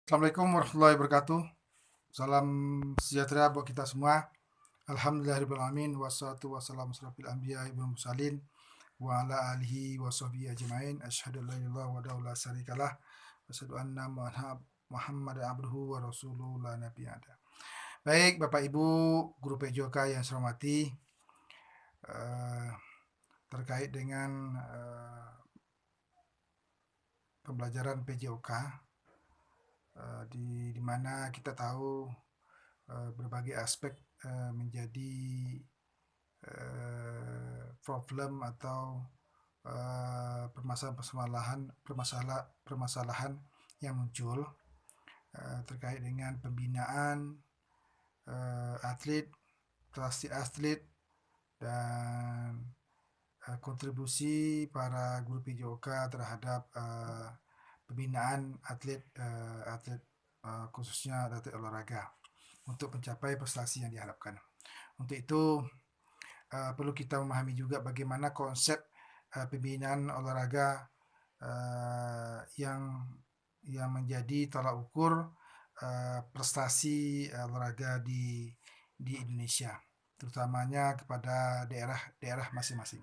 Assalamualaikum warahmatullahi wabarakatuh. Salam sejahtera buat kita semua. Alhamdulillahirrahmanirrahim. Wassalatu wassalamu asrafil anbiya wal mursalin wa ala alihi wa sahbihi ajma'in. Asyhadu an la ilaha illallah wahdahu la syarikalah wa asyhadu anna Muhammadan abduhu wa rasuluhu la nabiyya ba'da. Baik, Bapak Ibu guru PJOK yang saya hormati, terkait dengan pembelajaran PJOK, di mana kita tahu berbagai aspek menjadi problem atau permasalahan yang muncul terkait dengan pembinaan atlet, prestasi atlet, dan kontribusi para guru PJOK terhadap pembinaan atlet khususnya atlet olahraga untuk mencapai prestasi yang diharapkan. Untuk itu perlu kita memahami juga bagaimana konsep pembinaan olahraga yang menjadi tolak ukur prestasi olahraga di Indonesia, terutamanya kepada daerah masing-masing.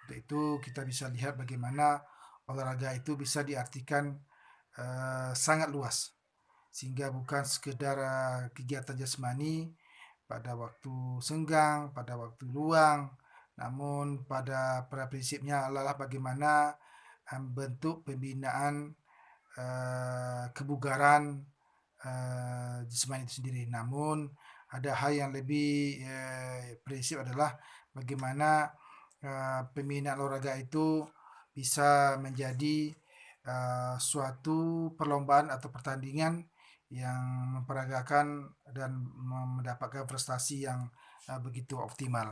Untuk itu kita bisa lihat bagaimana olahraga itu bisa diartikan sangat luas, sehingga bukan sekedar kegiatan jasmani pada waktu senggang, pada waktu luang, namun pada prinsipnya adalah bagaimana bentuk pembinaan kebugaran jasmani itu sendiri. Namun ada hal yang lebih prinsip adalah bagaimana pembinaan olahraga itu bisa menjadi suatu perlombaan atau pertandingan yang memperagakan dan mendapatkan prestasi yang begitu optimal.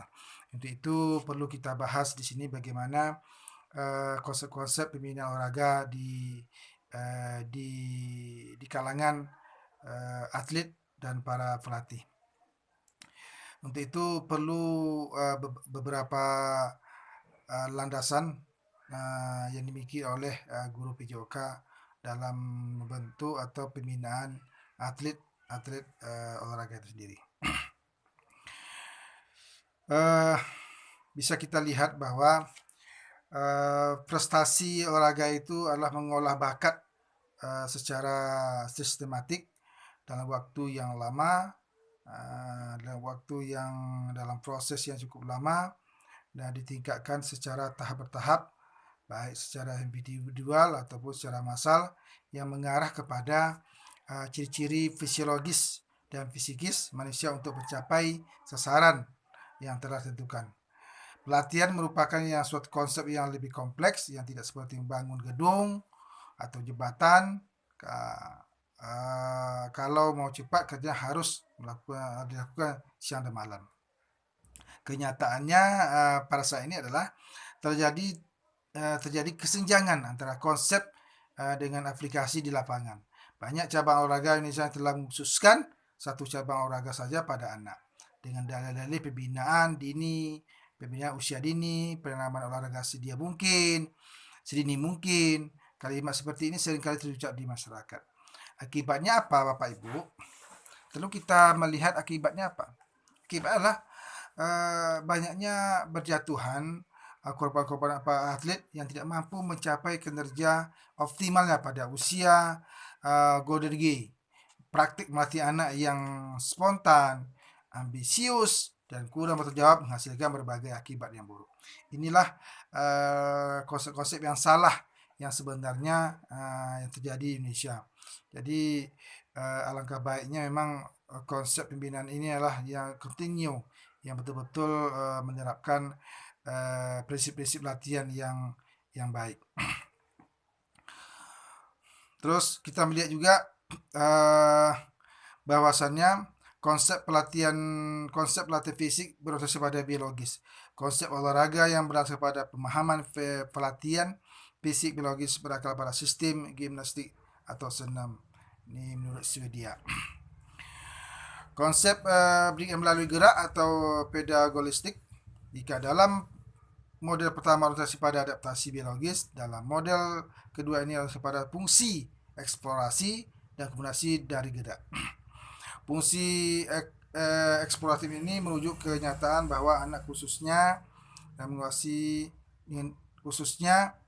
Untuk itu perlu kita bahas di sini bagaimana konsep-konsep pembinaan olahraga di kalangan atlet dan para pelatih. Untuk itu perlu beberapa landasan yang dimiliki oleh guru PJOK dalam membentuk atau pembinaan atlet olahraga itu sendiri. Bisa kita lihat bahwa prestasi olahraga itu adalah mengolah bakat secara sistematik dalam waktu yang lama, dalam proses yang cukup lama, dan ditingkatkan secara tahap bertahap, baik secara individual ataupun secara massal, yang mengarah kepada ciri-ciri fisiologis dan fisikis manusia untuk mencapai sasaran yang telah ditentukan. Pelatihan merupakan suatu konsep yang lebih kompleks, yang tidak seperti membangun gedung atau jembatan. Kalau mau cepat kerja harus dilakukan siang dan malam. Kenyataannya pada saat ini adalah terjadi kesenjangan antara konsep dengan aplikasi di lapangan. Banyak cabang olahraga Indonesia telah mengkhususkan satu cabang olahraga saja pada anak dengan dalih-dalih pembinaan dini, pembinaan usia dini, penanaman olahraga sedini mungkin. Kalimat seperti ini seringkali terucap di masyarakat. Akibatnya apa, Bapak Ibu? Lalu kita melihat akibatnya apa? Akibatnya adalah banyaknya berjatuhan korban-korban atlet yang tidak mampu mencapai kinerja optimalnya pada usia golden age. Praktik melatih anak yang spontan, ambisius, dan kurang bertanggung jawab menghasilkan berbagai akibat yang buruk. Inilah konsep-konsep yang salah yang sebenarnya yang terjadi di Indonesia. Jadi alangkah baiknya memang konsep pembinaan ini adalah yang continue, yang betul-betul menerapkan prinsip-prinsip latihan yang baik. Terus kita melihat juga bahwasannya konsep latihan fisik berorientasi pada biologis. Konsep olahraga yang berasal pada pemahaman pelatihan fisik biologis berakar pada sistem gimnastik atau senam. Ini menurut Swedia. Konsep pendidikan melalui gerak atau pedagogistik. Jika dalam model pertama orientasi pada adaptasi biologis, dalam model kedua ini orientasi pada fungsi eksplorasi, dan kombinasi dari gerak. Fungsi eksploratif ini merujuk ke kenyataan bahwa anak khususnya dan menguasai khususnya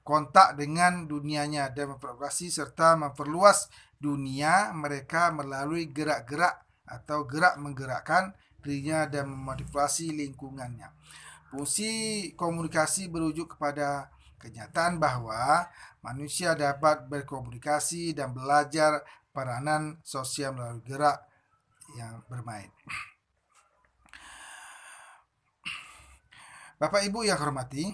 kontak dengan dunianya dan memperoperasi serta memperluas dunia mereka melalui gerak-gerak atau gerak menggerakkan dirinya dan memanipulasi lingkungannya. Fungsi komunikasi merujuk kepada kenyataan bahwa manusia dapat berkomunikasi dan belajar peranan sosial melalui gerak yang bermain. Bapak Ibu yang hormati,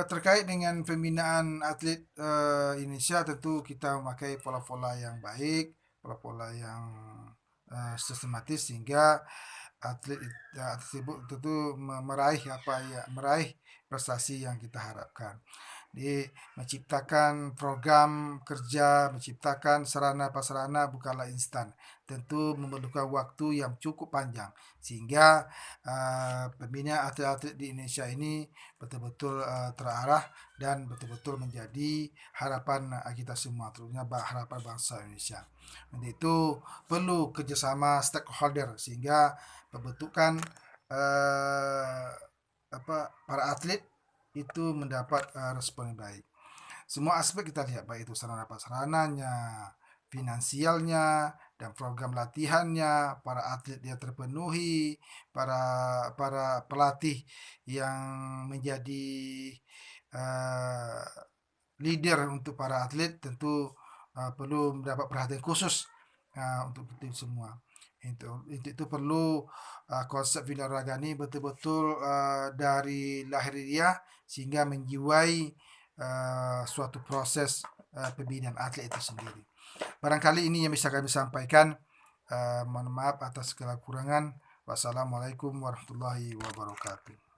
terkait dengan pembinaan atlet Indonesia, tentu kita memakai pola-pola yang baik, pola-pola yang sistematis sehingga atlet tersebut tentu meraih prestasi yang kita harapkan. Jadi menciptakan program kerja, menciptakan sarana prasarana bukanlah instan. Tentu memerlukan waktu yang cukup panjang sehingga pembinaan atlet-atlet di Indonesia ini betul-betul terarah dan betul-betul menjadi harapan kita semua, terutama harapan bangsa Indonesia. Untuk itu perlu kerjasama stakeholder sehingga pembentukan para atlet itu mendapat respon yang baik. Semua aspek kita lihat, baik itu sarana prasarananya, finansialnya, dan program latihannya, para atlet dia terpenuhi, para pelatih yang menjadi leader untuk para atlet tentu perlu mendapat perhatian khusus untuk itu semua. Untuk itu perlu konsep bina olahraga ini betul-betul dari lahir dia sehingga menjiwai suatu proses pembinaan atlet itu sendiri. Barangkali ini yang bisa kami sampaikan. Mohon maaf atas segala kurangan. Wassalamualaikum warahmatullahi wabarakatuh.